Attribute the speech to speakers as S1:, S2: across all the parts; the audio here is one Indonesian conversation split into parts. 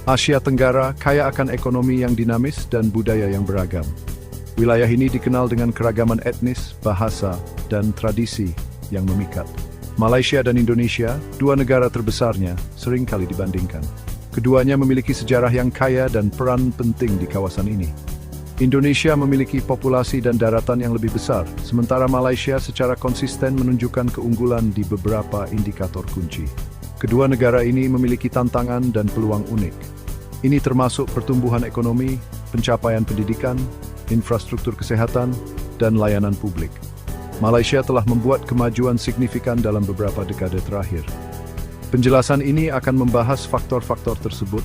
S1: Asia Tenggara kaya akan ekonomi yang dinamis dan budaya yang beragam. Wilayah ini dikenal dengan keragaman etnis, bahasa, dan tradisi yang memikat. Malaysia dan Indonesia, dua negara terbesarnya, sering kali dibandingkan. Keduanya memiliki sejarah yang kaya dan peran penting di kawasan ini. Indonesia memiliki populasi dan daratan yang lebih besar, sementara Malaysia secara konsisten menunjukkan keunggulan di beberapa indikator kunci. Kedua negara ini memiliki tantangan dan peluang unik. Ini termasuk pertumbuhan ekonomi, pencapaian pendidikan, infrastruktur kesehatan, dan layanan publik. Malaysia telah membuat kemajuan signifikan dalam beberapa dekade terakhir. Penjelasan ini akan membahas faktor-faktor tersebut,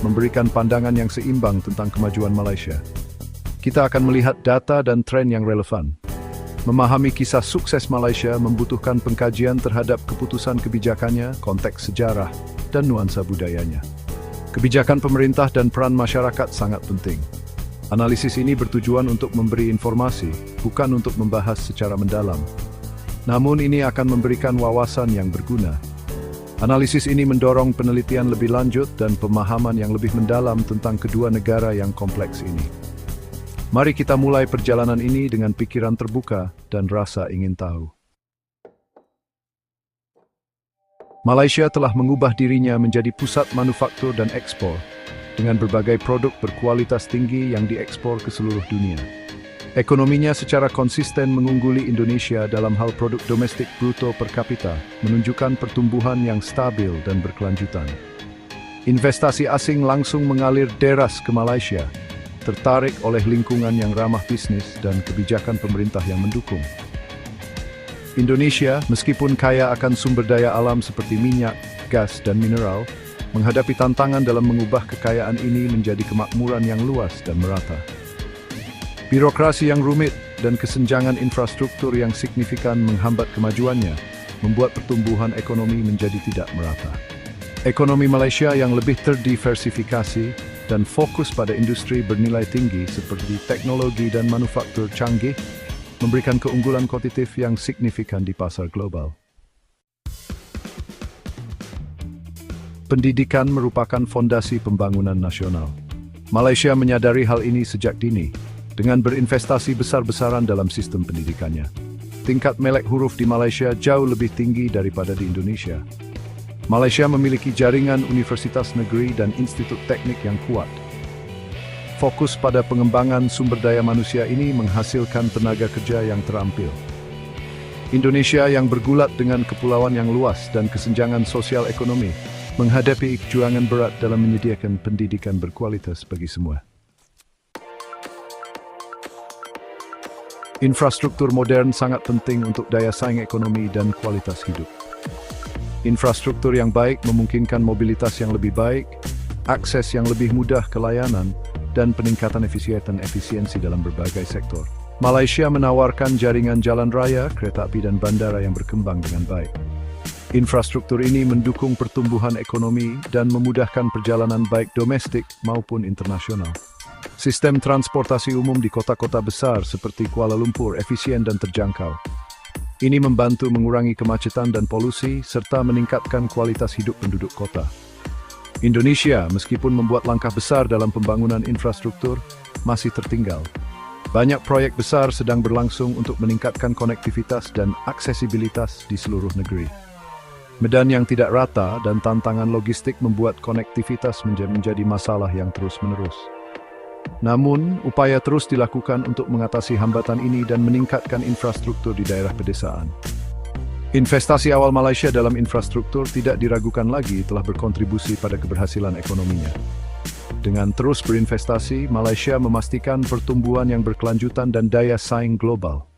S1: memberikan pandangan yang seimbang tentang kemajuan Malaysia. Kita akan melihat data dan tren yang relevan. Memahami kisah sukses Malaysia membutuhkan pengkajian terhadap keputusan kebijakannya, konteks sejarah, dan nuansa budayanya. Kebijakan pemerintah dan peran masyarakat sangat penting. Analisis ini bertujuan untuk memberi informasi, bukan untuk membahas secara mendalam. Namun ini akan memberikan wawasan yang berguna. Analisis ini mendorong penelitian lebih lanjut dan pemahaman yang lebih mendalam tentang kedua negara yang kompleks ini. Mari kita mulai perjalanan ini dengan pikiran terbuka dan rasa ingin tahu. Malaysia telah mengubah dirinya menjadi pusat manufaktur dan ekspor, dengan berbagai produk berkualitas tinggi yang diekspor ke seluruh dunia. Ekonominya secara konsisten mengungguli Indonesia dalam hal produk domestik bruto per kapita, menunjukkan pertumbuhan yang stabil dan berkelanjutan. Investasi asing langsung mengalir deras ke Malaysia, tertarik oleh lingkungan yang ramah bisnis dan kebijakan pemerintah yang mendukung. Indonesia, meskipun kaya akan sumber daya alam seperti minyak, gas, dan mineral, menghadapi tantangan dalam mengubah kekayaan ini menjadi kemakmuran yang luas dan merata. Birokrasi yang rumit dan kesenjangan infrastruktur yang signifikan menghambat kemajuannya, membuat pertumbuhan ekonomi menjadi tidak merata. Ekonomi Malaysia yang lebih terdiversifikasi dan fokus pada industri bernilai tinggi seperti teknologi dan manufaktur canggih, memberikan keunggulan kompetitif yang signifikan di pasar global. Pendidikan merupakan fondasi pembangunan nasional. Malaysia menyadari hal ini sejak dini, dengan berinvestasi besar-besaran dalam sistem pendidikannya. Tingkat melek huruf di Malaysia jauh lebih tinggi daripada di Indonesia. Malaysia memiliki jaringan universitas negeri dan institut teknik yang kuat. Fokus pada pengembangan sumber daya manusia ini menghasilkan tenaga kerja yang terampil. Indonesia yang bergulat dengan kepulauan yang luas dan kesenjangan sosial ekonomi, menghadapi perjuangan berat dalam menyediakan pendidikan berkualitas bagi semua. Infrastruktur modern sangat penting untuk daya saing ekonomi dan kualitas hidup. Infrastruktur yang baik memungkinkan mobilitas yang lebih baik, akses yang lebih mudah ke layanan, dan peningkatan efisiensi dalam berbagai sektor. Malaysia menawarkan jaringan jalan raya, kereta api, dan bandara yang berkembang dengan baik. Infrastruktur ini mendukung pertumbuhan ekonomi dan memudahkan perjalanan baik domestik maupun internasional. Sistem transportasi umum di kota-kota besar seperti Kuala Lumpur efisien dan terjangkau. Ini membantu mengurangi kemacetan dan polusi serta meningkatkan kualitas hidup penduduk kota. Indonesia, meskipun membuat langkah besar dalam pembangunan infrastruktur, masih tertinggal. Banyak proyek besar sedang berlangsung untuk meningkatkan konektivitas dan aksesibilitas di seluruh negeri. Medan yang tidak rata dan tantangan logistik membuat konektivitas menjadi masalah yang terus-menerus. Namun, upaya terus dilakukan untuk mengatasi hambatan ini dan meningkatkan infrastruktur di daerah pedesaan. Investasi awal Malaysia dalam infrastruktur tidak diragukan lagi telah berkontribusi pada keberhasilan ekonominya. Dengan terus berinvestasi, Malaysia memastikan pertumbuhan yang berkelanjutan dan daya saing global.